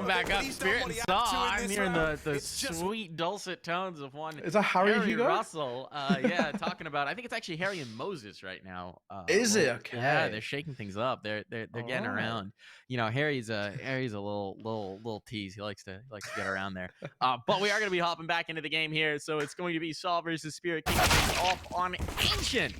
coming back up. Spirit and SAW. I'm hearing the sweet dulcet tones of one. Is that Harry Russell? Yeah, talking about. I think it's actually Harry and Moses right now. Is it? Okay. Yeah, they're shaking things up. They're getting around. You know, Harry's a little tease. He likes to get around there. But we are going to be hopping back into the game here. So it's going to be SAW versus Spirit kicking things off on Ancient.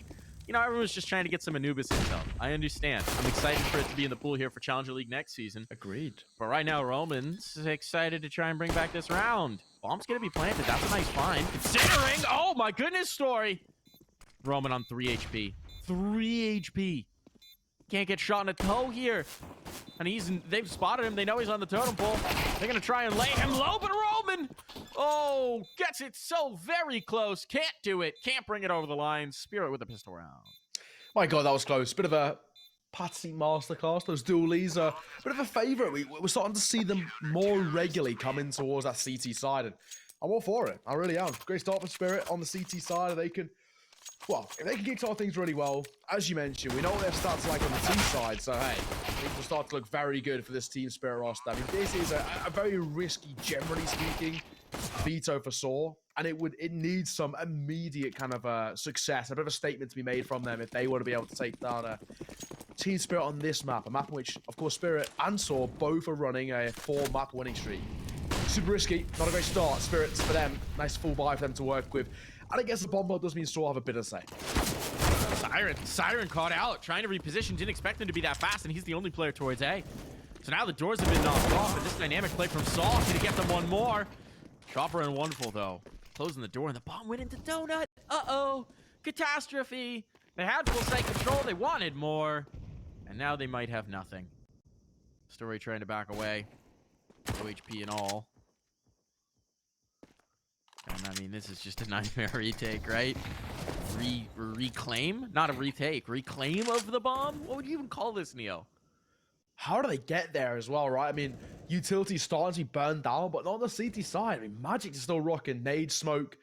You know, everyone's just trying to get some Anubis intel. I understand. I'm excited for it to be in the pool here for Challenger League next season. Agreed. But right now, Roman's excited to try and bring back this round. Bomb's going to be planted. That's a nice find. Considering, oh my goodness, story. Roman on 3 HP. 3 HP. Can't get shot in the toe here. And they've spotted him. They know he's on the totem pole. They're going to try and lay him low, but Roman, oh, gets it so very close. Can't do it. Can't bring it over the line. Spirit with a pistol round. My God, that was close. Bit of a Patsi masterclass. Those dualies are a bit of a favourite. We're starting to see them more regularly coming towards that CT side. And I'm all for it. I really am. Great start for Spirit on the CT side. They can... Well, if they can kickstart things really well, as you mentioned, we know what their stats are like on the team side, so hey, things will start to look very good for this Team Spirit roster. I mean, this is a very risky, generally speaking, veto for SAW, and it needs some immediate kind of success, a bit of a statement to be made from them if they want to be able to take down Team Spirit on this map, a map in which, of course, Spirit and SAW both are running a 4-map winning streak. Super risky, not a great start. Spirits for them, nice full buy for them to work with. And I guess the bomb does mean SAW have a bit of say. Siren caught out, trying to reposition, didn't expect him to be that fast, and he's the only player towards A. So now the doors have been knocked off, and this dynamic play from SAW is going to get them one more. Chopper and Wonderful, though, closing the door, and the bomb went into Donut. Uh-oh, catastrophe. They had full site control, they wanted more, and now they might have nothing. Story trying to back away. Low HP and all. And I mean, this is just a nightmare retake, right? Reclaim? Not a retake. Reclaim of the bomb? What would you even call this, Neo? How do they get there as well, right? I mean, utility's starting to be burned down, but not on the CT side. I mean, Magic is still rocking. Nade, smoke.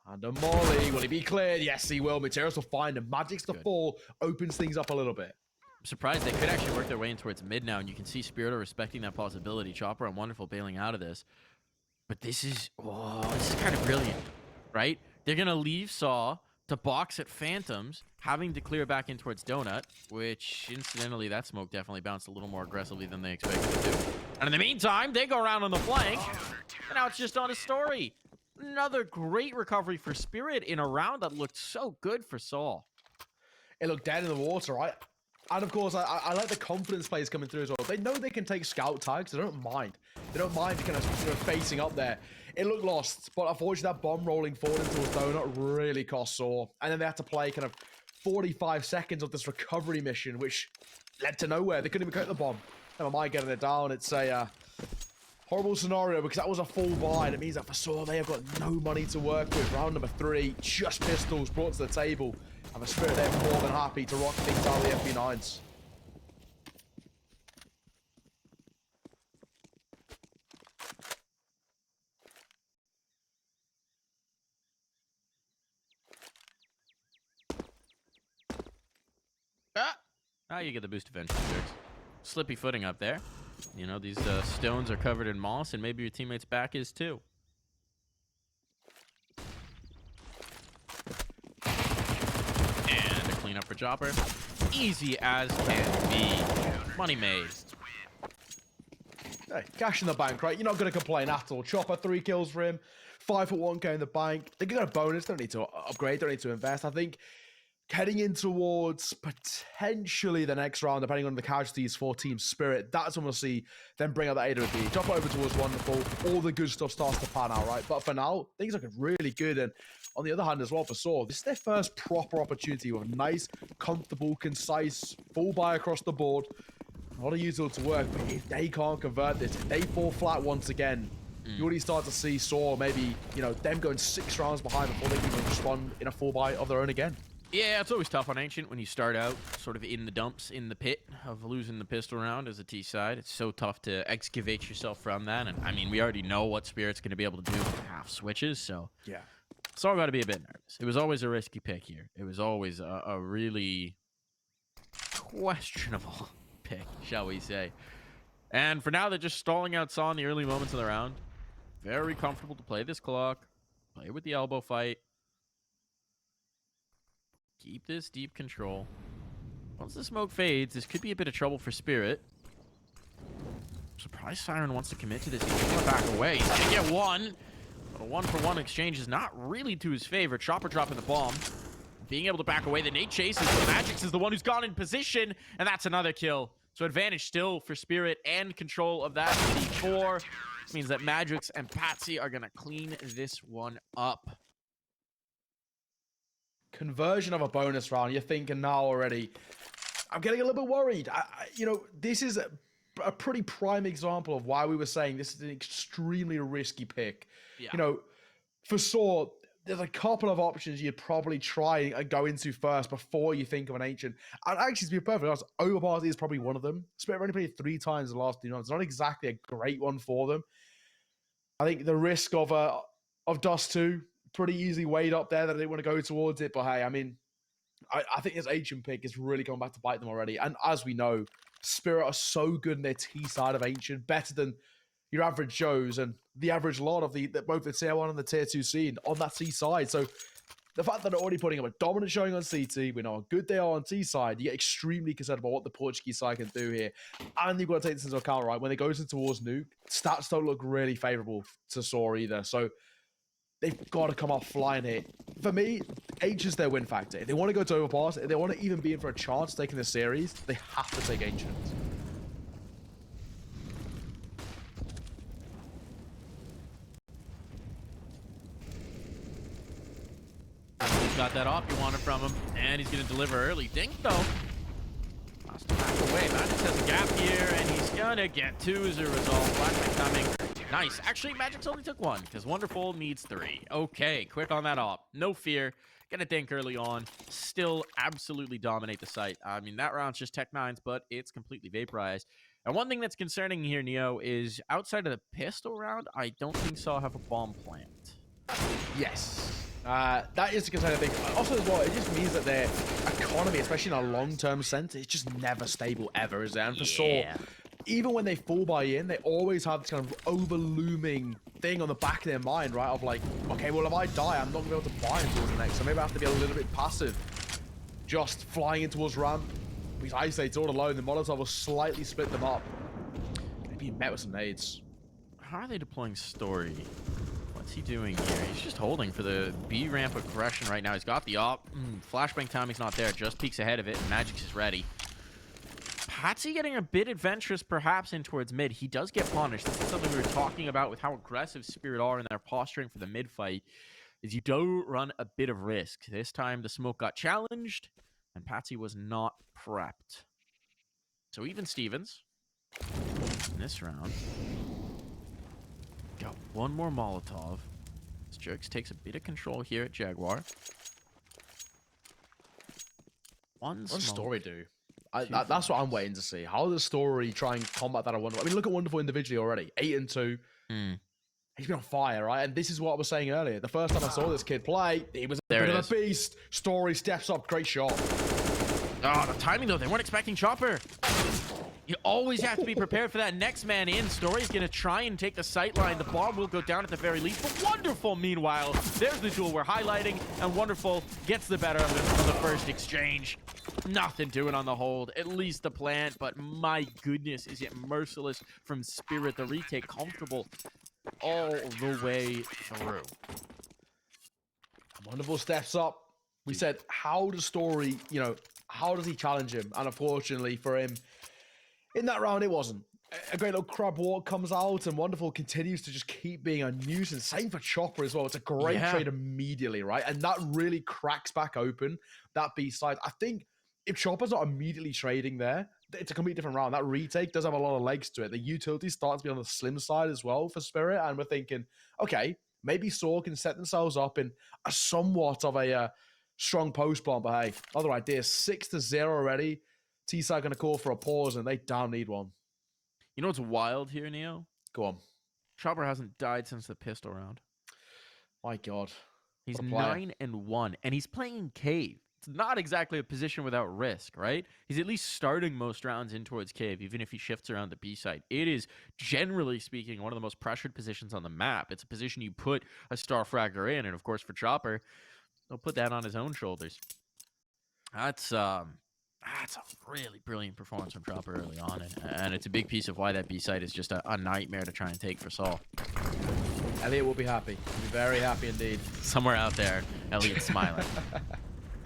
And a molly. Will he be cleared? Yes, he will. Materials will find him. Magic's the fall. Opens things up a little bit. I'm surprised they could actually work their way in towards mid now, and you can see Spirit are respecting that possibility. Chopper and Wonderful bailing out of this. But this is kind of brilliant, right? They're going to leave SAW to box at Phantoms, having to clear back in towards Donut, which, incidentally, that smoke definitely bounced a little more aggressively than they expected it to. And in the meantime, they go around on the flank, and now it's just on a story. Another great recovery for Spirit in a round that looked so good for SAW. It looked dead in the water, right? And of course, I like the confidence plays coming through as well. They know they can take scout tags. They don't mind. They don't mind kind of facing up there. It looked lost, but unfortunately that bomb rolling forward into a donut really cost SAW. And then they had to play kind of 45 seconds of this recovery mission, which led to nowhere. They couldn't even coat the bomb. Never mind getting it down. It's a horrible scenario because that was a full buy. And it means that for SAW, they have got no money to work with. Round number 3, just pistols brought to the table. And the Spirit, they're more than happy to rock things out of the FP9s. Now you get the boost eventually. Slippy footing up there. You know, these stones are covered in moss, and maybe your teammate's back is too. And a cleanup for Chopper. Easy as can be. Money made. Hey, cash in the bank, right? You're not going to complain at all. Chopper, 3 kills for him. 5 for 1k in the bank. They get a bonus. Don't need to upgrade. Don't need to invest. I think heading in towards potentially the next round, depending on the casualties for Team Spirit, that's when we'll see them bring out the AWP. Drop over towards Wonderful. All the good stuff starts to pan out, right? But for now, things are looking really good. And on the other hand as well for SAW, this is their first proper opportunity with a nice, comfortable, concise, full buy across the board. Not a usual to work, but if they can't convert this, if they fall flat once again, you already start to see SAW maybe, you know, them going 6 rounds behind before they can even respond in a full buy of their own again. Yeah, it's always tough on Ancient when you start out sort of in the dumps, in the pit of losing the pistol round as a T side. It's so tough to excavate yourself from that. And I mean, we already know what Spirit's going to be able to do with half switches, so yeah, it's all got to be a bit nervous. It was always a risky pick here. It was always a really questionable pick, shall we say. And for now, they're just stalling out SAW in the early moments of the round. Very comfortable to play this clock. Play with the elbow fight. Keep this deep control. Once the smoke fades, this could be a bit of trouble for Spirit. Surprise Siren wants to commit to this. He's going to back away. He's going to get one. But a one-for-one exchange is not really to his favor. Chopper dropping the bomb. Being able to back away. The nade chases, but Magix is the one who's gone in position. And that's another kill. So advantage still for Spirit and control of that C4. Which means that Magix and Patsi are going to clean this one up. Conversion of a bonus round. You're thinking now already. I'm getting a little bit worried. This is a pretty prime example of why we were saying this is an extremely risky pick. Yeah. For SAW, there's a couple of options you'd probably try and go into first before you think of an ancient. And actually, to be perfectly honest, Overpass is probably one of them. Spirit only played 3 times in the last 2 rounds. It's not exactly a great one for them. I think the risk of Dust 2 pretty easily weighed up there that I didn't want to go towards it. But hey, I mean, I think this ancient pick is really coming back to bite them already. And as we know, Spirit are so good in their T side of ancient, better than your average Joes and the average lot of both the tier 1 and the tier 2 scene on that C side. So the fact that they're already putting up a dominant showing on CT, we know how good they are on T side, you get extremely concerned about what the Portuguese side can do here. And you've got to take this into account, right? When it goes in towards Nuke, stats don't look really favorable to SAW either. So they've got to come off flying here. For me, H is their win factor. If they want to go to Overpass, if they want to even be in for a chance taking the series, they have to take Ancient. He's got that off you wanted from him, and he's going to deliver early. Dink, though. Has to back away. Magix has a gap here, and he's going to get 2 as a result. Flashback coming. Nice. Actually, Magix only took 1, because Wonderful needs 3. Okay, quick on that op. No fear. Get a dink early on. Still absolutely dominate the site. I mean, that round's just Tech 9s, but it's completely vaporized. And one thing that's concerning here, Neo, is outside of the pistol round, I don't think SAW have a bomb plant. Yes. That is the concerning thing. Also, as well, it just means that their economy, especially in a long-term sense, is just never stable ever, is there? And for SAW, even when they fall by in, they always have this kind of over-looming thing on the back of their mind, right? Of like, okay, well, if I die, I'm not going to be able to buy into the next, so maybe I have to be a little bit passive. Just flying in towards ramp. Because I say it's all alone. The Molotov will slightly split them up. They're being met with some nades. How are they deploying Story? What's he doing here? He's just holding for the B ramp aggression right now. He's got the op. Flashbang timing's not there. Just peeks ahead of it, and Magix is ready. Patsi getting a bit adventurous, perhaps, in towards mid. He does get punished. This is something we were talking about with how aggressive Spirit are in their posturing for the mid fight. Is you do run a bit of risk. This time the smoke got challenged, and Patsi was not prepped. So even Stevens in this round got 1 more Molotov. Jerks takes a bit of control here at Jaguar. What does Story do? That's what I'm waiting to see. How does Story try and combat that? I mean, look at Wonderful individually already. 8 and 2. He's been on fire, right? And this is what I was saying earlier. The first time I saw this kid play, he was a bit of a beast. Story steps up. Great shot. Oh, the timing, though. They weren't expecting Chopper. You always have to be prepared for that next man in. Story's going to try and take the sight line. The bomb will go down at the very least. But Wonderful, meanwhile, there's the duel we're highlighting. And Wonderful gets the better of him on the first exchange. Nothing doing on the hold. At least the plant. But my goodness, is it merciless from Spirit. The retake comfortable all the way through. Wonderful steps up. We said, how does Story, how does he challenge him? And unfortunately for him, in that round, it wasn't. A great little crab walk comes out, and Wonderful continues to just keep being a nuisance. Same for Chopper as well. It's a great trade immediately, right? And that really cracks back open that B side. I think if Chopper's not immediately trading there, it's a completely different round. That retake does have a lot of legs to it. The utility starts to be on the slim side as well for Spirit, and we're thinking, okay, maybe SAW can set themselves up in a somewhat of a strong post bomb, but hey, other ideas. 6-0 already. T-side going to call for a pause, and they damn need one. You know what's wild here, Neo? Go on. Chopper hasn't died since the pistol round. My God. He's 9 and 1, and he's playing Cave. it's not exactly a position without risk, right? He's at least starting most rounds in towards cave, even if he shifts around the B side. It is, generally speaking, one of the most pressured positions on the map. It's a position you put a star fragger in, and of course for Chopper, he'll put that on his own shoulders. That's a really brilliant performance from Chopper early on, and it's a big piece of why that B side is just a nightmare to try and take for SAW. Elliot will be happy. He'll be very happy indeed. Somewhere out there, Elliot's smiling.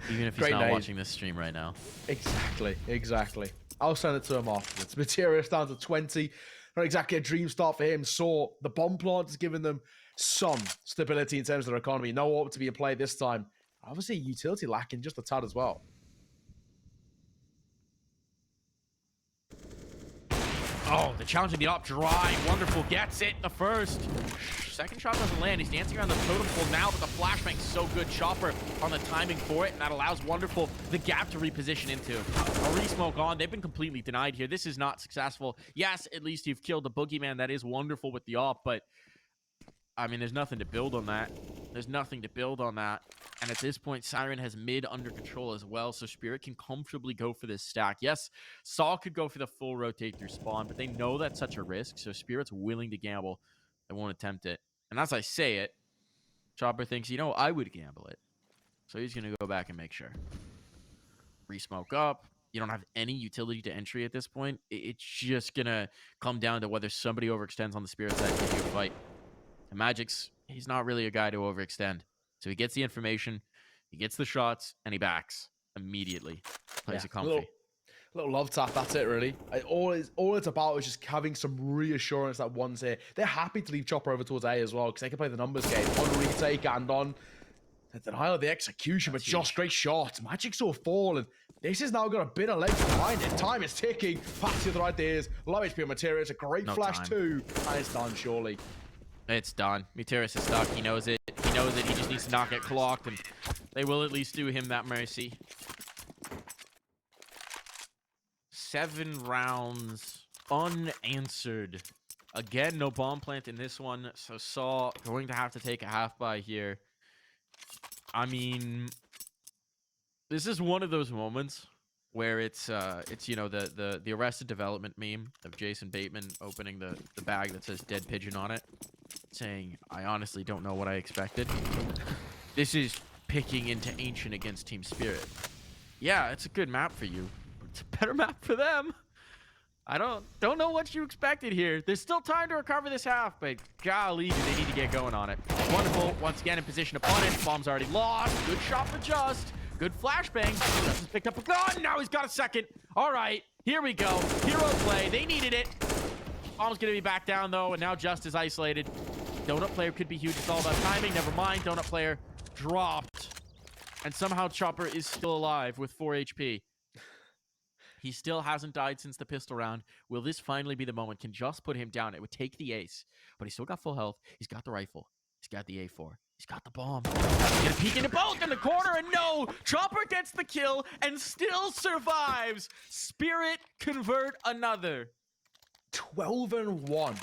Even if he's Great not name. watching this stream right now. Exactly. I'll send it to him afterwards. Materius down to 20. Not exactly a dream start for him. SAW, the bomb plant has given them some stability in terms of their economy. No AWP to be in play this time. Obviously, utility lacking just a tad as well. Oh, the challenge of the up dry. Wonderful gets it. The first. Second shot doesn't land. He's dancing around the totem pole now, but the flashbang's so good. Chopper on the timing for it, and that allows Wonderful the gap to reposition into. A re-smoke on. They've been completely denied here. This is not successful. Yes, at least you've killed the boogeyman. That is wonderful with the op, but I mean, there's nothing to build on that. There's nothing to build on that. And at this point, Siren has mid under control as well, so Spirit can comfortably go for this stack. Yes, SAW could go for the full rotate through spawn, but they know that's such a risk, so Spirit's willing to gamble. They won't attempt it. And as I say it, Chopper thinks, you know, I would gamble it. So he's going to go back and make sure. Re-smoke up. You don't have any utility to entry at this point. It's just going to come down to whether somebody overextends on the Spirit side to give you a fight. And Magic's, he's not really a guy to overextend. So he gets the information, he gets the shots, and he backs immediately. Plays it comfy. Little love tap, that's it really. All it's about is just having some reassurance that one's here. They're happy to leave Chopper over towards A as well, because they can play the numbers game on retake and on the denial of the execution, but just great shots. Magic's all fallen. This has now got a bit of legs behind it. Time is ticking. Patsi with the right ideas. Low HP on Materia. It's a great flash too. And it's done, surely. It's done. Materis is stuck. He knows it. He knows it. He just needs to not get clocked, and they will at least do him that mercy. 7 rounds unanswered. Again, no bomb plant in this one, so SAW going to have to take a half buy here. I mean, this is one of those moments where it's you know, the Arrested Development meme of Jason Bateman opening the bag that says dead pigeon on it, saying, I honestly don't know what I expected. This is picking into Ancient against Team Spirit. Yeah, it's a good map for you. It's a better map for them. I don't know what you expected here. There's still time to recover this half, but golly, do they need to get going on it. Wonderful. Once again in position upon it. Bomb's already lost. Good shot for Just. Good flashbang. Just has picked up a gun. Now he's got a second. All right, here we go. Hero play. They needed it. Bomb's going to be back down, though, and now Just is isolated. Donut player could be huge. It's all about timing. Never mind. Donut player dropped. And somehow Chopper is still alive with 4 HP. He still hasn't died since the pistol round. Will this finally be the moment? Can Just put him down? It would take the ace, but he's still got full health. He's got the rifle. He's got the A4. He's got the bomb. He's gonna peek into both in the corner, and no! Chopper gets the kill and still survives. Spirit convert another. 12-1.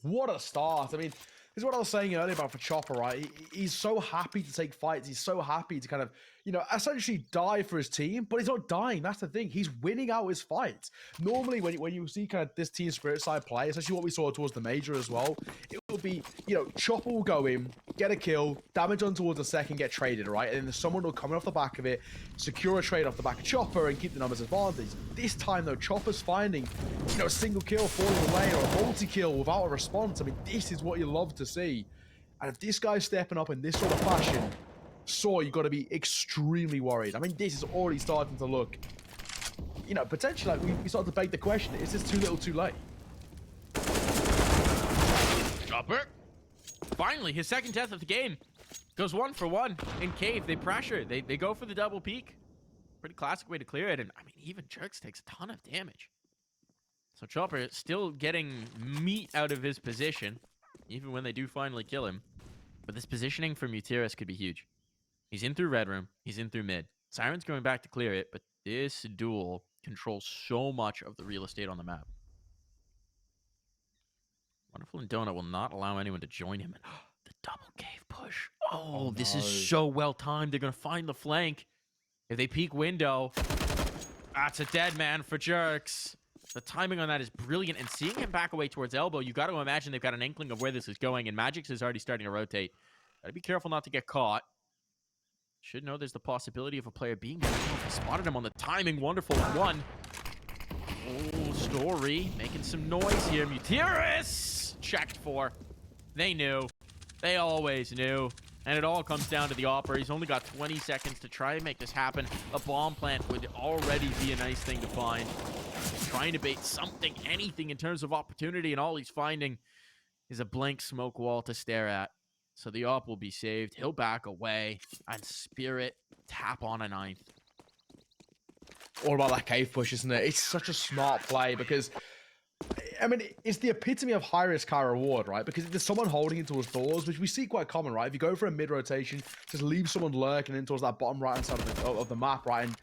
What a start. I mean, this is what I was saying earlier about for Chopper, right? He's so happy to take fights. He's so happy to kind of, you know, essentially die for his team, but he's not dying. That's the thing. He's winning out his fights. Normally, when you see kind of this Team Spirit side play, especially what we saw towards the Major as well, it will be, you know, Chopper will go in, get a kill, damage on towards the second, get traded, right? And then someone will come off the back of it, secure a trade off the back of Chopper, and keep the numbers advantage. This time, though, Chopper's finding, you know, a single kill falling away or a multi-kill without a response. I mean, this is what you love to see. And if this guy's stepping up in this sort of fashion, SAW, you've got to be extremely worried. I mean, this is already starting to look, you know, potentially like we start to beg the question, is this too little too late? Chopper. Finally, his second death of the game. Goes 1 for 1 in cave. They pressure. They go for the double peek. Pretty classic way to clear it. And I mean, even Jerks takes a ton of damage. So Chopper still getting meat out of his position, even when they do finally kill him. But this positioning for Muteris could be huge. He's in through red room. He's in through mid. Siren's going back to clear it, but this duel controls so much of the real estate on the map. Wonderful and Donut will not allow anyone to join him. And the double cave push. Oh, this is so well timed. They're going to find the flank. If they peek window, that's a dead man for Jerks. The timing on that is brilliant, and seeing him back away towards elbow, you got to imagine they've got an inkling of where this is going, and Magix is already starting to rotate. Got to be careful not to get caught. Should know there's the possibility of a player being there. I don't know if he spotted him on the timing. Wonderful one. Oh, Story making some noise here. Mutiris checked for. They knew. They always knew. And it all comes down to the Opera. He's only got 20 seconds to try and make this happen. A bomb plant would already be a nice thing to find. He's trying to bait something, anything in terms of opportunity, and all he's finding is a blank smoke wall to stare at. So the Op will be saved. He'll back away, and Spirit tap on a 9th. All about that cave push, isn't it? It's such a smart play because, I mean, it's the epitome of high risk, high reward, right? Because if there's someone holding into towards doors, which we see quite common, right? If you go for a mid rotation, just leave someone lurking in towards that bottom right hand side of the map, right? And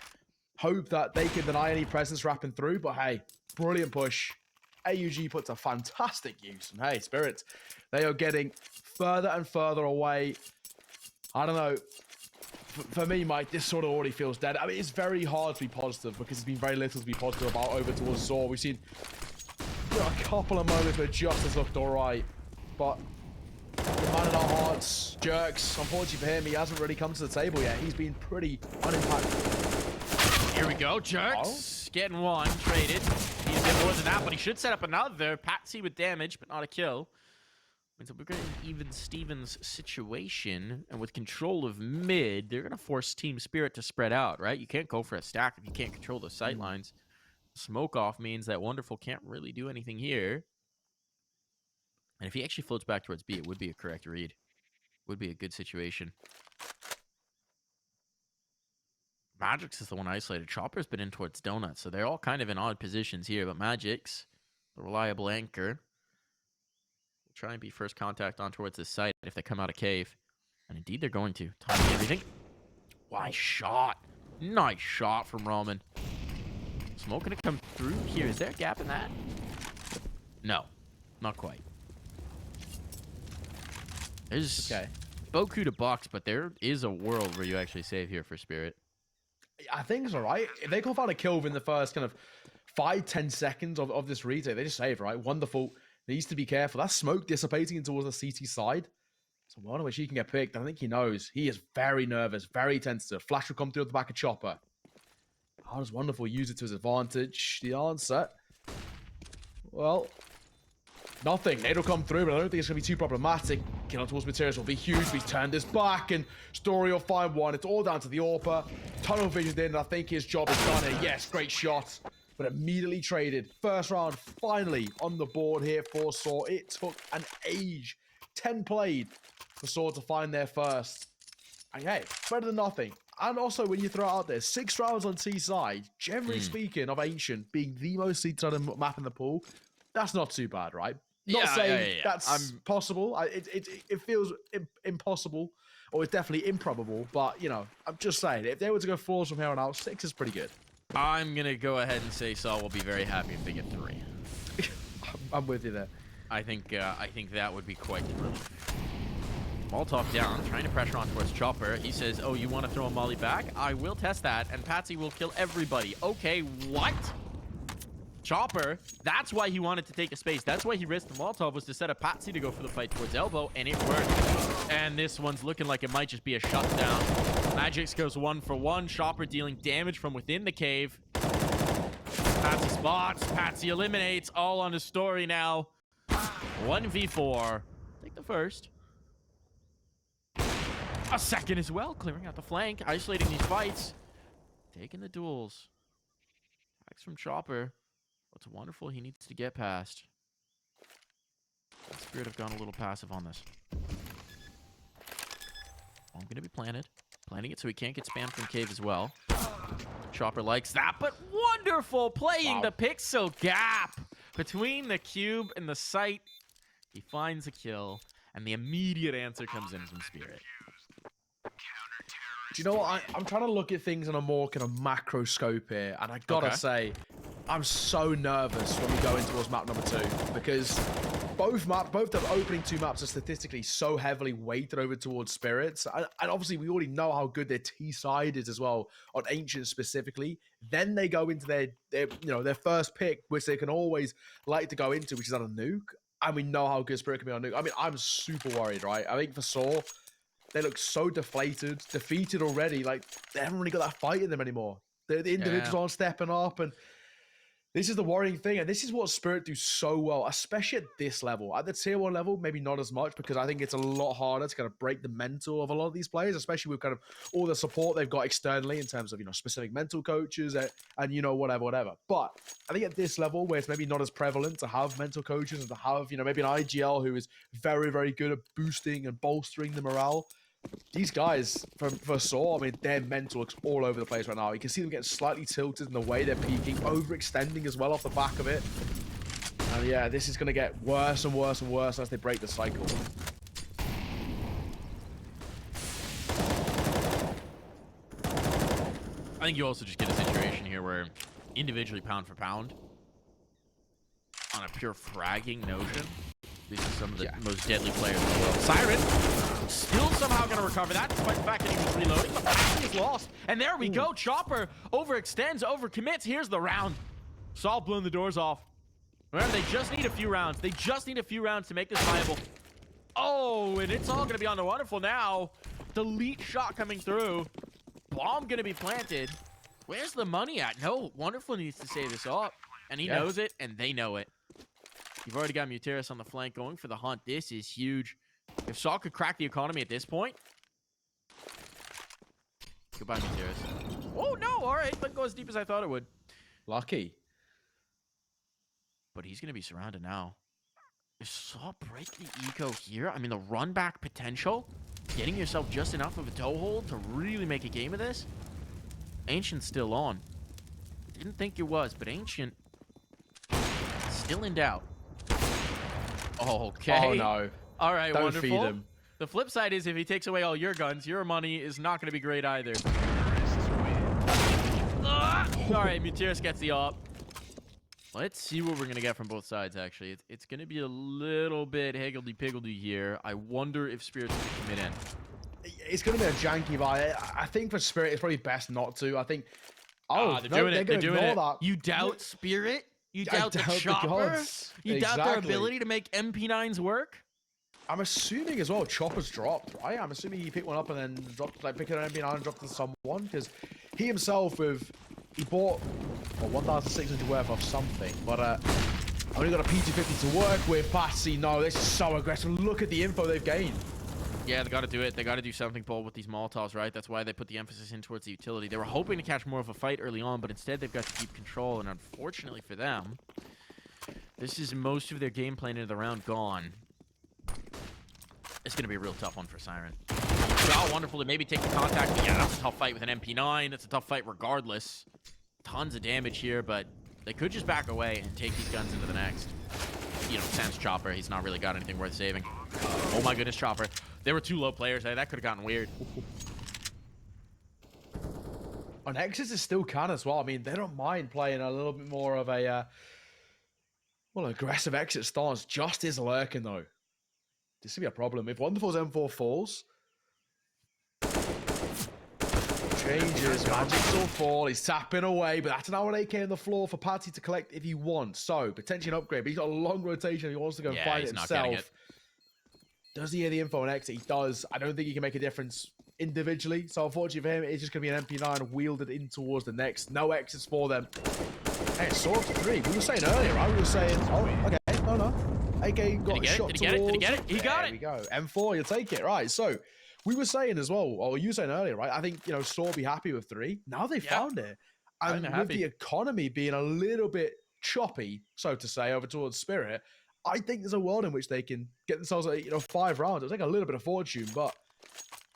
hope that they can deny any presence wrapping through. But hey, brilliant push. AUG puts a fantastic use. And hey, Spirits, they are getting further and further away. I don't know. For me, Mike, this sort of already feels dead. I mean, it's very hard to be positive because there's been very little to be positive about over towards SAW. We've seen a couple of moments where Just has looked all right, but the man in our hearts, Jerks, unfortunately for him, he hasn't really come to the table yet. He's been pretty unimpacted. Here we go, Jerks. Getting one, traded. He's getting more than that, but he should set up another. Patsy with damage, but not a kill. So we're getting an even Stevens situation, and with control of mid, they're going to force Team Spirit to spread out, right? You can't go for a stack if you can't control the sight lines. Smoke off means that Wonderful can't really do anything here. And if he actually floats back towards B, it would be a correct read. Would be a good situation. Magix is the one isolated. Chopper's been in towards Donut, so they're all kind of in odd positions here, but Magix, the reliable anchor, try and be first contact on towards this site if they come out of cave. And indeed, they're going to. Timing everything. Nice shot. Nice shot from Roman. Smoke gonna come through here. Is there a gap in that? No. Not quite. There's Boku to box, but there is a world where you actually save here for Spirit. I think it's all right. If they can find a kill within the first kind of 5-10 seconds of this retake, they just save, right? Wonderful. Needs to be careful. That smoke dissipating towards the CT side. So one in which he can get picked. I think he knows. He is very nervous, very tentative. Flash will come through at the back of Chopper. How does Wonderful use it to his advantage? The answer, well, nothing. Nade will come through, but I don't think it's going to be too problematic. Kill towards materials will be huge. He's turned this back, and Story will find one. It's all down to the AWPer. Tunnel visioned in, and I think his job is done here. Yes, great shot. But immediately traded. First round finally on the board here for SAW. It took an age. 10 played for SAW to find their first. And hey, better than nothing. And also when you throw it out there, 6 rounds on T side, generally speaking of Ancient being the most seed-sided map in the pool, that's not too bad, right? Not saying that's possible. It feels impossible, or it's definitely improbable, but you know, I'm just saying, if they were to go 4s from here on out, 6 is pretty good. I'm going to go ahead and say SAW will be very happy if they get 3. I'm with you there. I think that would be quite thrilling. Molotov down, trying to pressure on towards Chopper. He says, oh, you want to throw a molly back? I will test that, and Patsy will kill everybody. Okay, what? Chopper, that's why he wanted to take a space. That's why he risked the Molotov, was to set up Patsy to go for the fight towards elbow, and it worked. And this one's looking like it might just be a shutdown. Magix goes 1 for 1. Chopper dealing damage from within the cave. Patsy spots. Patsy eliminates. All on his Story now. 1v4. Take the first. A second as well. Clearing out the flank. Isolating these fights. Taking the duels. Attacks from Chopper. What's wonderful, he needs to get past. Spirit have gone a little passive on this. I'm going to be planted. Planting it so he can't get spammed from cave as well. Chopper likes that, but wonderful playing the pixel gap between the cube and the site. He finds a kill, and the immediate answer comes in from Spirit. Do you know what? I'm trying to look at things on a more kind of macro scope here, and I gotta say, I'm so nervous when we go in towards map number 2, because both the opening two maps are statistically so heavily weighted over towards Spirits, and obviously we already know how good their T side is as well on Ancient specifically. Then they go into their first pick, which they can always like to go into, which is on a nuke, and we know how good Spirit can be on nuke. I mean, I'm super worried, right? I think for SAW, they look so defeated already. Like they haven't really got that fight in them anymore. The individuals aren't stepping up, and this is the worrying thing, and this is what Spirit do so well, especially at this level. At the tier 1 level, maybe not as much, because I think it's a lot harder to kind of break the mental of a lot of these players, especially with kind of all the support they've got externally in terms of, specific mental coaches and whatever. But I think at this level, where it's maybe not as prevalent to have mental coaches and to have, maybe an IGL who is very, very good at boosting and bolstering the morale, these guys for SAW, I mean, their mental looks all over the place right now. You can see them getting slightly tilted in the way they're peaking, overextending as well off the back of it. And yeah, this is going to get worse and worse and worse as they break the cycle. I think you also just get a situation here where individually pound for pound, on a pure fragging notion, these are some of the most deadly players in the world. Siren still somehow going to recover that, despite the fact that he was reloading. But Patsi is lost. And there we go. Chopper overextends, overcommits. Here's the round. SAW blowing the doors off. Remember, they just need a few rounds. They just need a few rounds to make this viable. Oh, and it's all going to be on the Wonderful now. Delete shot coming through. Bomb going to be planted. Where's the money at? No, Wonderful needs to save this up. And he knows it, and they know it. You've already got Muteris on the flank going for the hunt. This is huge. If SAW could crack the economy at this point. Goodbye, Muteris. Oh, no. All right. Didn't go as deep as I thought it would. Lucky. But he's going to be surrounded now. If SAW break the eco here, I mean, the run back potential, getting yourself just enough of a toehold to really make a game of this. Ancient's still on. Didn't think it was, but Ancient still in doubt. Okay. Oh, no. All right, Don't Wonderful. feed him. The flip side is if he takes away all your guns, your money is not going to be great either. All right, Muteris gets the op. Let's see what we're going to get from both sides, actually. It's going to be a little bit higgledy-piggledy here. I wonder if Spirit's going to commit in. It's going to be a janky buy. I think for Spirit, it's probably best not to. I think... Oh, they're doing it. They're doing it. That. You doubt Spirit? You doubt the chopper? You doubt their ability to make MP9s work? I'm assuming as well Chopper's dropped, right? I'm assuming he picked one up and then dropped, like, picked an MP9 and dropped it to someone, because he himself, he bought 1,600 worth of something, but only got a P250 to work with. Patsi, no, this is so aggressive. Look at the info they've gained. Yeah, they got to do it. They got to do something, Paul, with these Molotovs, right? That's why they put the emphasis in towards the utility. They were hoping to catch more of a fight early on, but instead they've got to keep control, and unfortunately for them, this is most of their game plan into the round gone. It's going to be a real tough one for Siren. Well, Wonderful to maybe take the contact, but yeah, that's a tough fight with an MP9. It's a tough fight regardless. Tons of damage here, but they could just back away and take these guns into the next. Sans Chopper, he's not really got anything worth saving. Oh my goodness, Chopper. They were two low players. That could have gotten weird. On Exes is still can as well. I mean, they don't mind playing a little bit more of a, aggressive exit stance. Just is lurking, though. This could be a problem. If Wonderful's M4 falls, changes, Magic's all fall, he's tapping away, but that's an hour 8k on the floor for Patsi to collect if he wants. So, potentially an upgrade, but he's got a long rotation if he wants to go and find it himself. Does he hear the info on exit? He does. I don't think he can make a difference individually. So, unfortunately for him, it's just going to be an MP9 wielded in towards the next. No exits for them. Hey, it's sort of 3. We were saying earlier, right? We were saying, oh, okay, no. AK got a shot towards. Did he get it? He got it. There we go. M4, you'll take it. Right, so we were saying as well, or you were saying earlier, right? I think, SAW will be happy with 3. Now they found it. And with the economy being a little bit choppy, so to say, over towards Spirit, I think there's a world in which they can get themselves, 5 rounds. It'll take a little bit of fortune, but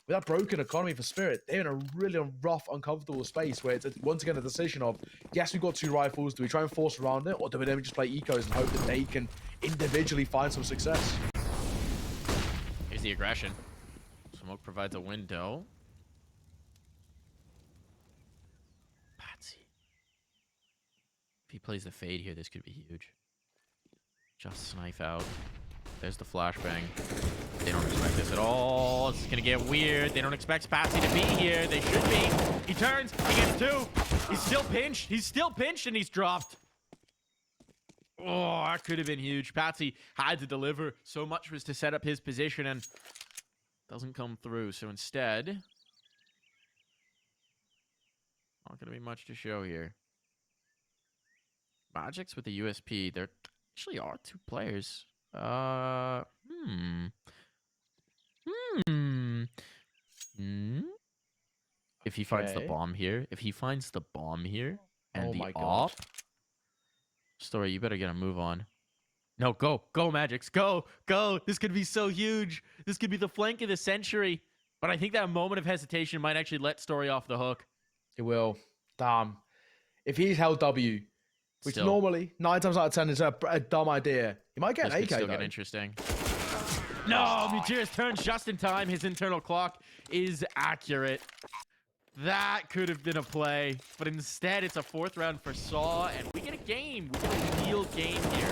with that broken economy for Spirit, they're in a really rough, uncomfortable space where it's once again a decision of, yes, we've got 2 rifles. Do we try and force around it, or do we then just play ecos and hope that they can individually find some success? Here's the aggression. Smoke provides a window. Patsi. If he plays the fade here, this could be huge. Just snipe out. There's the flashbang. They don't expect this at all. It's gonna get weird. They don't expect Patsi to be here. They should be. He turns. He gets 2. He's still pinched. He's still pinched, and he's dropped. Oh, that could have been huge. Patsi had to deliver. So much was to set up his position, and doesn't come through. So instead, not gonna be much to show here. Magic's with the USP. There actually are 2 players. If he finds the bomb here, and the op, Story, you better get a move on. No, go, Magics, go. This could be so huge. This could be the flank of the century. But I think that moment of hesitation might actually let Story off the hook. It will. Damn. If he's held W, which Still, normally 9 times out of 10 is a dumb idea, he might get an AK. Could still get interesting. No, Mutiris turns just in time. His internal clock is accurate. That could have been a play, but instead it's a 4th round for SAW, and we get a game. We get a real game here.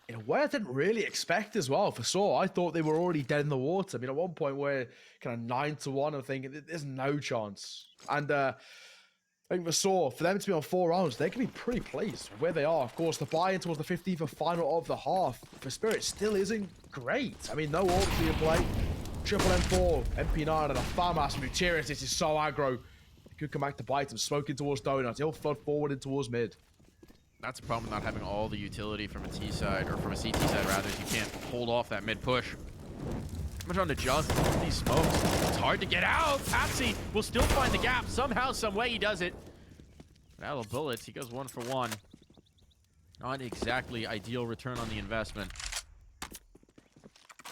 In a way I didn't really expect as well for SAW. I thought they were already dead in the water. I mean, at one point we're kind of 9-1, I'm thinking there's no chance. And I think for SAW, for them to be on 4 rounds, they can be pretty pleased with where they are. Of course, the buy-in towards the 15th final of the half for Spirit still isn't great. I mean, no orcs being played. Triple M4, MP9, and a FAMAS from Mutiris. This is so aggro. He could come back to bite him, smoking towards Donuts. He'll flood forward and towards mid. That's a problem with not having all the utility from a T side, or from a CT side rather, is you can't hold off that mid push. How much on to just these smokes? It's hard to get out. Patsi will still find the gap. Somehow, some way he does it. But out of bullets, he goes 1 for 1. Not exactly ideal return on the investment.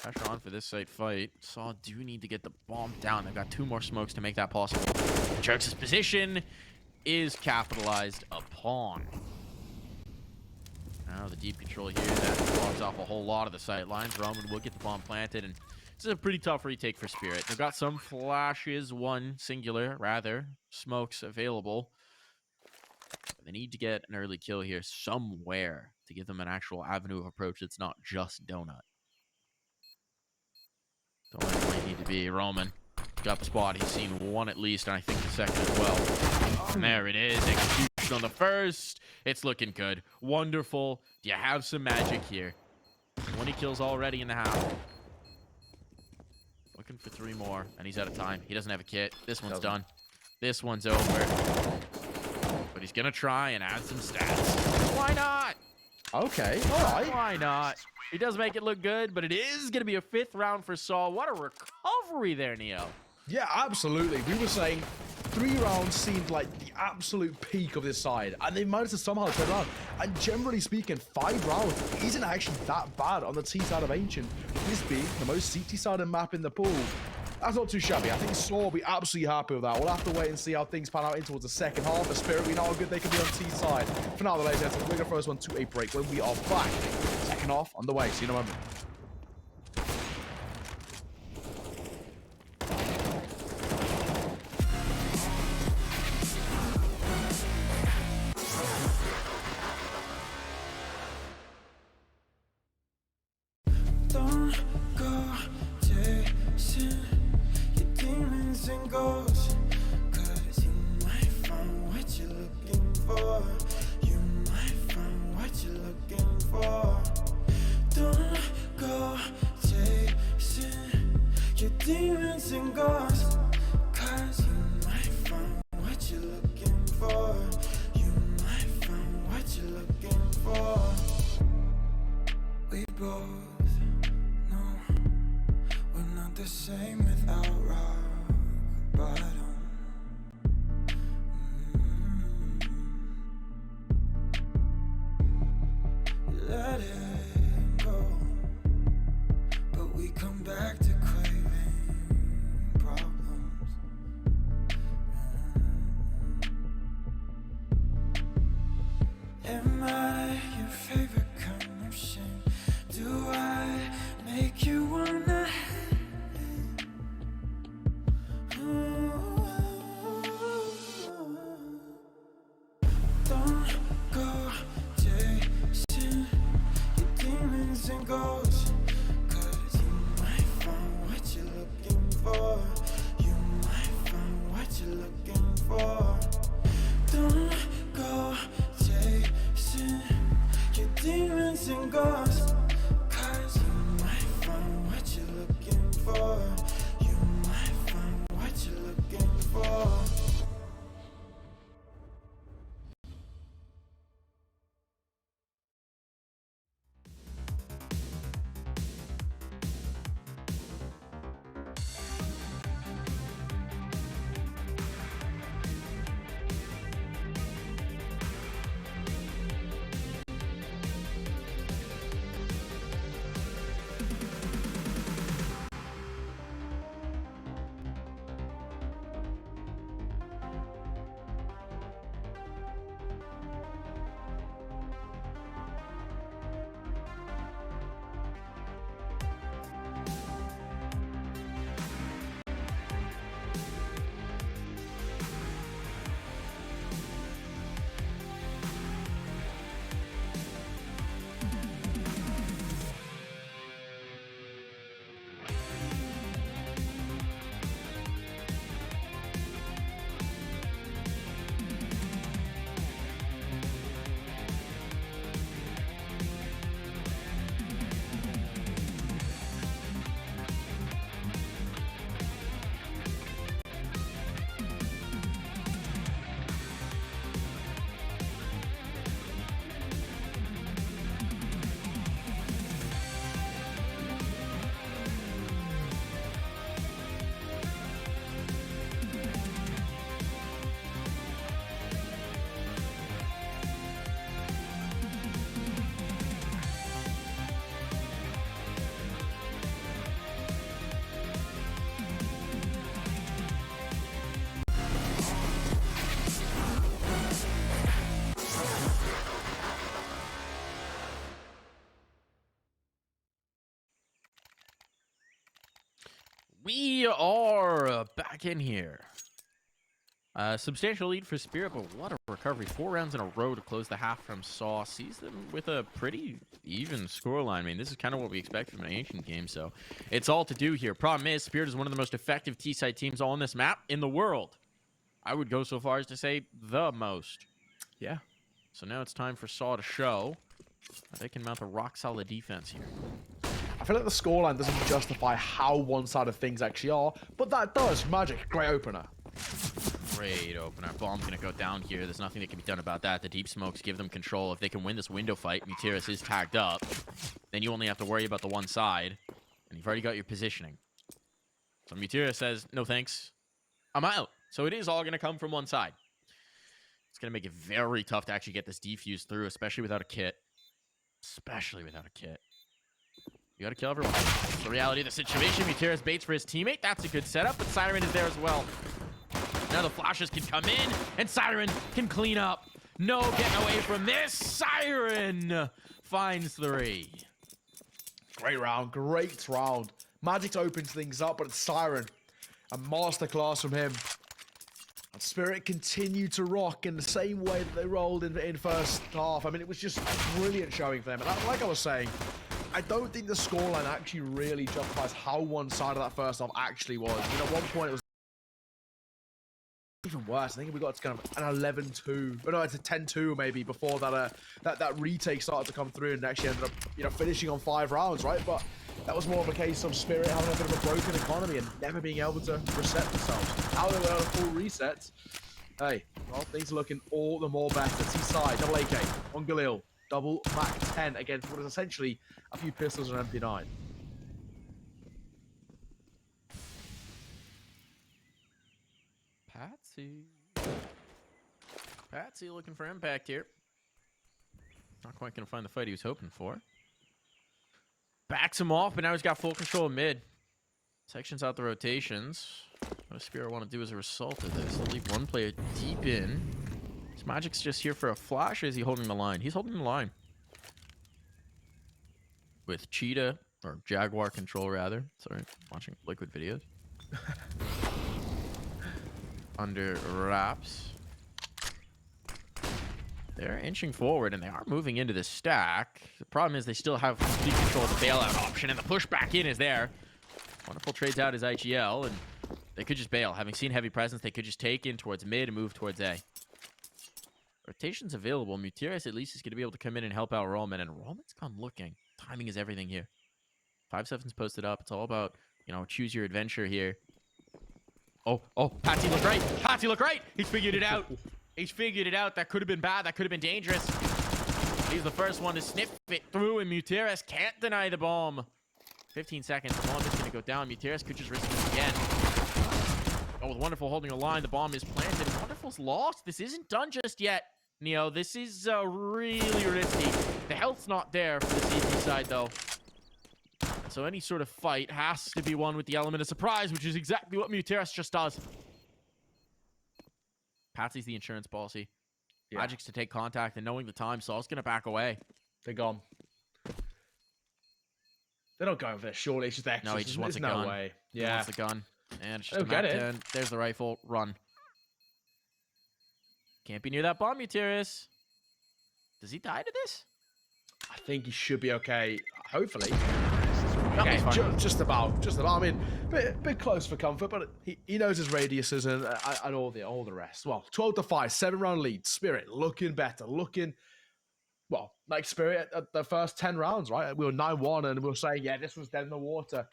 Pressure on for this site fight. SAW do need to get the bomb down. They've got 2 more smokes to make that possible. Jerks' position is capitalized upon. Now the deep control here, that blocks off a whole lot of the sight lines. Roman will get the bomb planted, and this is a pretty tough retake for Spirit. They've got some flashes, 1 singular, rather, smokes available. But they need to get an early kill here somewhere to give them an actual avenue of approach that's not just Donut. Don't know where he need to be. Roman got the spot. He's seen 1 at least, and I think the 2nd as well. And there it is. Execution on the 1st. It's looking good. Wonderful. You have some magic here. 20 kills already in the half. Looking for 3 more, and he's out of time. He doesn't have a kit. This one's done. This one's over. But he's going to try and add some stats. Why not? Okay, all right. Why not? He does make it look good, but it is going to be a 5th round for SAW. What a recovery there, Neo. Yeah, absolutely. We were saying 3 rounds seemed like the absolute peak of this side, and they managed to somehow turn around. And generally speaking, 5 rounds isn't actually that bad on the T side of Ancient. This being the most CT-sided map in the pool. That's not too shabby. I think SAW will be absolutely happy with that. We'll have to wait and see how things pan out in towards the 2nd half. The Spirit, we know how good they can be on T side. For now, the ladies and gentlemen, we're going to throw this one to a break when we are back. 2nd half on the way. See you in a moment. Demons and ghosts, 'cause you might find what you're looking for. You might find what you're looking for. We both know we're not the same without rock bottom. Let it go, but we come back to am I your favorite kind of shame? Do I make you wanna hate? Ooh. demons and ghosts. 'Cause you might find what you're looking for. You might find what you're looking for. Don't go chasing your demons and ghosts. 'Cause you might find what you're looking for. You might find what you're looking for. We are back in here. Substantial lead for Spirit, but what a recovery. 4 rounds in a row to close the half from SAW. Sees them with a pretty even scoreline. I mean, this is kind of what we expect from an ancient game, so it's all to do here. Problem is, Spirit is one of the most effective T-side teams on this map in the world. I would go so far as to say the most. Yeah. So now it's time for SAW to show that they can mount a rock-solid defense here. I feel like the scoreline doesn't justify how one-sided things actually are, but that does. Magic, great opener. Great opener. Bomb's going to go down here. There's nothing that can be done about that. The deep smokes give them control. If they can win this window fight, Mutiris is tagged up. Then you only have to worry about the one side, and you've already got your positioning. So Mutiris says, no thanks, I'm out. So it is all going to come from one side. It's going to make it very tough to actually get this defuse through, especially without a kit. Especially without a kit. You got to kill everyone. That's the reality of the situation. Mutiris baits for his teammate. That's a good setup, but Siren is there as well. Now the flashes can come in, and Siren can clean up. No getting away from this. Siren finds 3. Great round, great round. Magic's opens things up, but it's Siren. A masterclass from him. And Spirit continued to rock in the same way that they rolled in first half. I mean, it was just brilliant showing for them. And like I was saying, I don't think the scoreline actually really justifies how one side of that first half actually was. You know, at one point it was even worse. I think we got to kind of an 11-2, but no, it's a 10-2 maybe before that that retake started to come through and actually ended up, you know, finishing on 5 rounds, right? But that was more of a case of Spirit having a bit of a broken economy and never being able to reset themselves. Now they were on a full reset. Hey, well, things are looking all the more better. T-side, double AK on Galil, double Mac 10 against what is essentially a few pistols and an MP9. Patsy looking for impact here. Not quite going to find the fight he was hoping for. Backs him off, but now he's got full control of mid. Sections out the rotations. What does Spirit want to do as a result of this? They'll leave one player deep in. Is Magic's just here for a flash, or is he holding the line? He's holding the line. With Cheetah, or Jaguar control rather. Sorry, watching Liquid videos. Under wraps. They're inching forward, and they are moving into the stack. The problem is they still have complete control of the bailout option, and the push back in is there. Wonderful trades out his IGL, and they could just bail. Having seen heavy presence, they could just take in towards mid and move towards A. Rotation's available. Mutiris at least is going to be able to come in and help out Rollman, and Rollman's come looking. Timing is everything here. 5-7's posted up. It's all about, you know, choose your adventure here. Oh, Patsi look right. Patsi look right. He's figured it out. He's figured it out. That could have been bad. That could have been dangerous. He's the first one to sniff it through, and Mutiris can't deny the bomb. 15 seconds. The bomb is going to go down. Mutiris could just risk it again. Oh, with Wonderful holding a line. The bomb is planted. Wonderful's lost. This isn't done just yet, Neo. This is really risky. The health's not there for the CT side, though. So any sort of fight has to be won with the element of surprise, which is exactly what Mutiris just does. Patsi's the insurance policy. Yeah. Magic's to take contact, and knowing the time, Saul's going to back away. They're gone. They're not going for this, surely. It's just extra. No, he just wants a gun. Way. Yeah. He wants the gun. And it's just get it. There's the rifle. Run. Can't be near that bomb, Mutiris. Does he die to this? I think he should be okay. Hopefully. Okay, just about. I mean, bit close for comfort, but he knows his radiuses and all the rest. Well, 12-5, 7-round lead. Spirit looking better, well, like Spirit at the first 10 rounds, right? We were 9-1, and we were saying, yeah, this was dead in the water.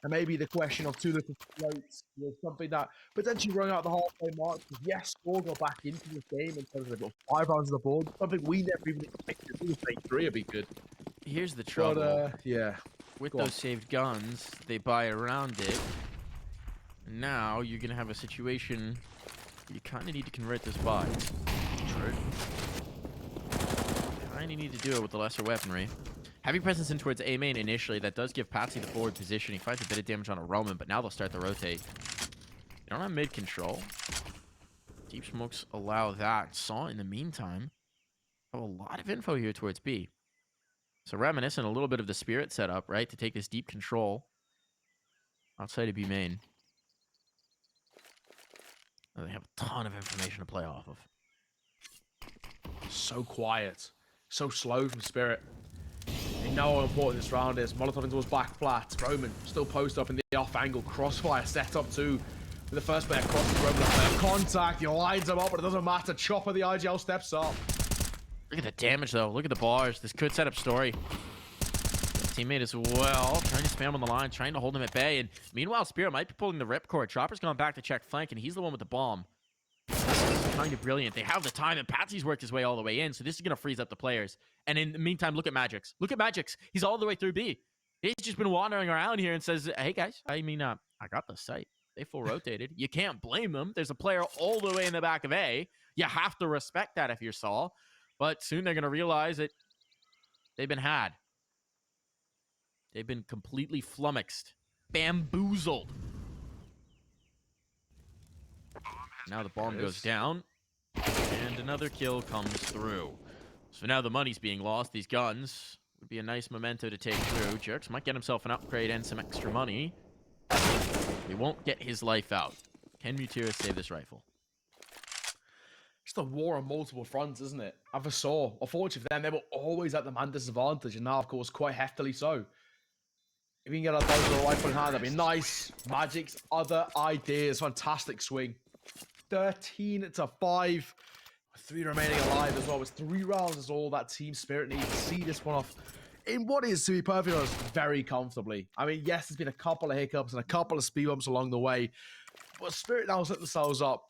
And maybe the question of 2 little floats was something that potentially run out the halfway mark. Yes, Score got back into this game in terms of they've got 5 rounds on the board. Something we never even expected. We would say 3 would be good. Here's the trouble. But, yeah. With those saved guns, they buy around it. Now you're going to have a situation where you kind of need to convert this buy. True. Kind of need to do it with the lesser weaponry. Heavy presence in towards A main initially. That does give Patsi the forward position. He finds a bit of damage on a Roman, but now they'll start to rotate. They don't have mid control. Deep smokes allow that. Saw in the meantime have a lot of info here towards B. So reminiscent a little bit of the Spirit setup, right? To take this deep control outside of B main. They have a ton of information to play off of. So quiet. So slow from Spirit. They know how important this round is. Molotov towards back flat. Roman still post up in the off angle. Crossfire set up too. With the first player crosses Roman. Player contact. He lines him up, but it doesn't matter. Chopper the IGL steps up. Look at the damage, though. Look at the bars. This could set up story. Teammate as well. Trying to spam on the line. Trying to hold him at bay. And meanwhile, Spirit might be pulling the ripcord. Chopper's going back to check flank, and he's the one with the bomb. This is kind of brilliant. They have the time, and Patsi's worked his way all the way in, so this is going to freeze up the players. And in the meantime, look at Magix. Look at Magix. He's all the way through B. He's just been wandering around here and says, hey, guys, I got the site. They full rotated. You can't blame them. There's a player all the way in the back of A. You have to respect that if you're Saul. But soon they're going to realize that they've been had. They've been completely flummoxed. Bamboozled. Now the bomb goes down. And another kill comes through. So now the money's being lost. These guns would be a nice memento to take through. Jerks might get himself an upgrade and some extra money. He won't get his life out. Can Mutiris save this rifle? It's a war on multiple fronts, isn't it? As I saw, unfortunately for them, they were always at the man disadvantage, and now, of course, quite heftily so. If we can get our Dozer rifle in hand, that'd be nice. Magic's other ideas. Fantastic swing. 13-5. 3 remaining alive as well. It's 3 rounds is all that Team Spirit needs to see this one off in what is, to be perfectly honest, very comfortably. I mean, yes, there's been a couple of hiccups and a couple of speed bumps along the way, but Spirit now set themselves up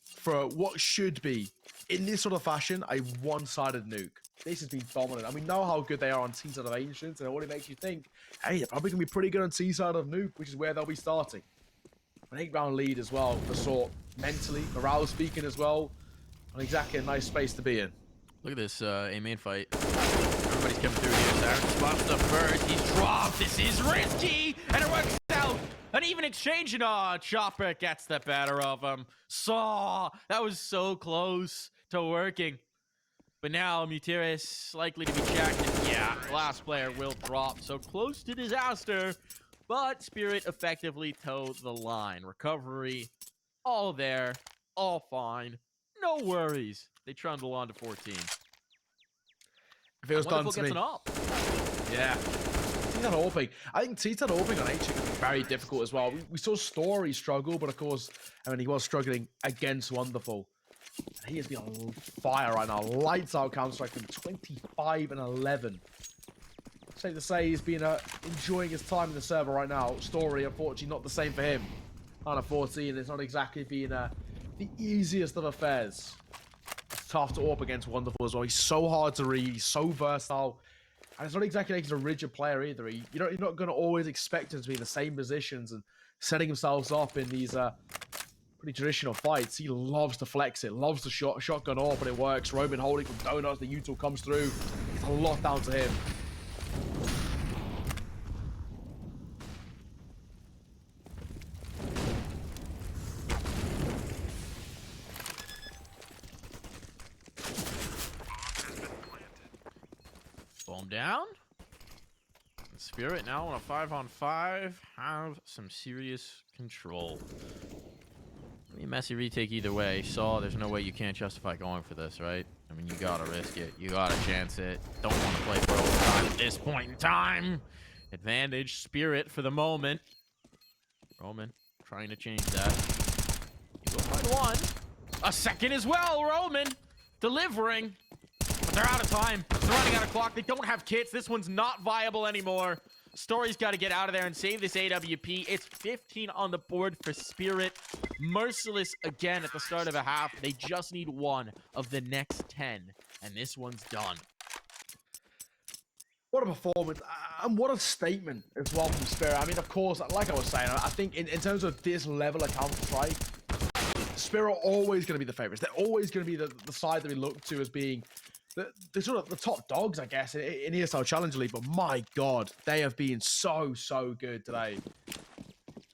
for what should be, in this sort of fashion, a one-sided nuke. This has been dominant, and we know how good they are on T-side of Ancients, and it already makes you think, hey, they're probably going to be pretty good on T-side of Nuke, which is where they'll be starting. An 8-round lead as well, for sort mentally, morale speaking as well, and exactly a nice space to be in. Look at this A-main fight. Everybody's coming through here. Siren spots the first. He's dropped. This is risky, and it works out. An even exchange, and Chopper gets the better of him. That was so close to working. But now Mutiris likely to be checked. And yeah, last player will drop. So close to disaster. But Spirit effectively towed the line. Recovery, all there, all fine. No worries. They trundle on to 14. Feels done Wonderful to gets me. an up. Yeah. Titan Orping. I think Titan Orping on Ancient can be very difficult as well. We saw Story struggle, but of course, I mean, he was struggling against Wonderful. And he has been on fire right now. Lights out Counter-Strike from 25 and 11. Safe to say he's been enjoying his time in the server right now. Story, unfortunately, not the same for him. Under 14, it's not exactly been the easiest of affairs. It's tough to AWP against Wonderful as well. He's so hard to read, he's so versatile. And it's not exactly like he's a rigid player either. You're not going to always expect him to be in the same positions and setting himself up in these pretty traditional fights. He loves to flex it, loves to shotgun off, but it works. Roman holding from Donuts, the util comes through. It's a lot down to him. Bomb down. Spirit now on a 5-on-5 have some serious control. I mean, messy retake either way. SAW, there's no way you can't justify going for this, right? I mean, you gotta risk it. You gotta chance it. Don't want to play for overtime at this point in time. Advantage, Spirit for the moment. Roman trying to change that. He will find one. A second as well, Roman. Delivering. But they're out of time. They're running out of clock. They don't have kits. This one's not viable anymore. Story's got to get out of there and save this AWP. It's 15 on the board for Spirit. Merciless again at the start of a half. They just need one of the next 10. And this one's done. What a performance. And what a statement as well from Spirit. I mean, of course, like I was saying, I think in terms of this level of Counter-Strike, Spirit are always going to be the favorites. They're always going to be the side that we look to as being the sort of the top dogs, I guess, in ESL Challenger League. But my God, they have been so good today.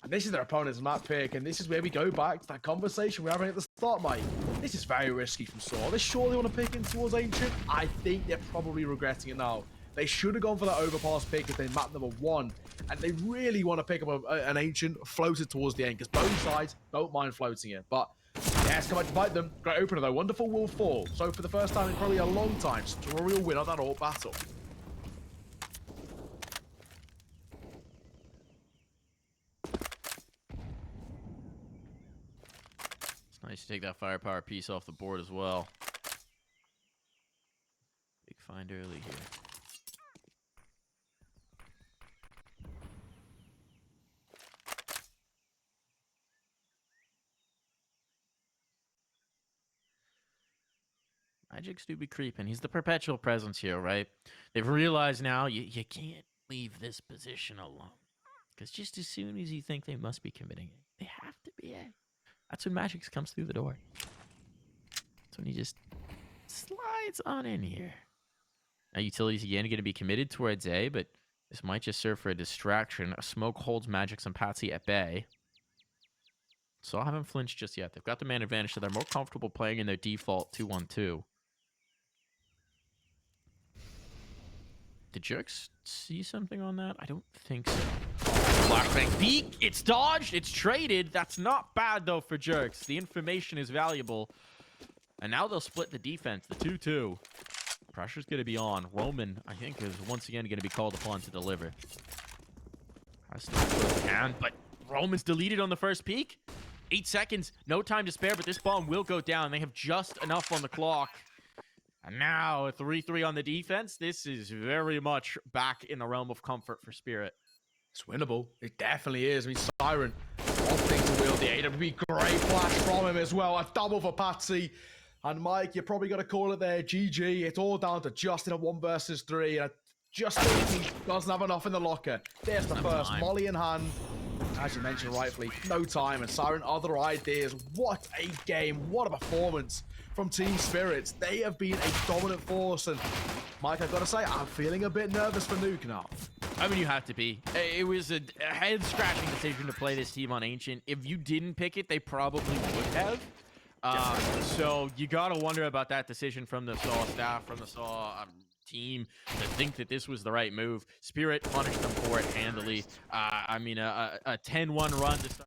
And this is their opponent's map pick, and this is where we go back to that conversation we were having at the start, mate. This is very risky from SAW. They surely want to pick in towards Ancient. I think they're probably regretting it now. They should have gone for that overpass pick if they map number 1. And they really want to pick up an Ancient, float it towards the end, because both sides don't mind floating it. But yes, come back to bite them. Great opener though. Wonderful will fall. So for the first time in probably a long time, Story will win on that AWP battle. It's nice to take that firepower piece off the board as well. Big find early here. Magic's do be creeping. He's the perpetual presence here, right? They've realized now you can't leave this position alone. Because just as soon as you think they must be committing it, they have to be A. That's when Magic's comes through the door. That's when he just slides on in here. Now Utilities again are going to be committed towards A, but this might just serve for a distraction. A smoke holds Magic's and Patsi at bay. So I haven't flinched just yet. They've got the man advantage, so they're more comfortable playing in their default 2-1-2. Did Jerks see something on that? I don't think so. Flashbang peek. It's dodged. It's traded. That's not bad, though, for Jerks. The information is valuable. And now they'll split the defense. The 2-2. Pressure's going to be on. Roman, I think, is once again going to be called upon to deliver. I still can, but Roman's deleted on the first peek. 8 seconds. No time to spare, but this bomb will go down. They have just enough on the clock. And now a 3-3 on the defense. This is very much back in the realm of comfort for Spirit. It's winnable. It definitely is. I mean, Siren opting to wield the AWP. Great flash from him as well. A double for Patsi. And Mike, you're probably going to call it there. GG. It's all down to Just in a 1 versus 3. And just think he doesn't have enough in the locker. There's the first. Molly in hand. As you mentioned rightfully, no time. And Siren, other ideas. What a game. What a performance from Team Spirits. They have been a dominant force. And Mike, I've got to say, I'm feeling a bit nervous for Nuke now. I mean, you have to be. It was a head-scratching decision to play this team on Ancient. If you didn't pick it, they probably would have. So you got to wonder about that decision from the SAW staff, from the SAW team, to think that this was the right move. Spirit punished them for it handily. I mean, a 10-1 run to start.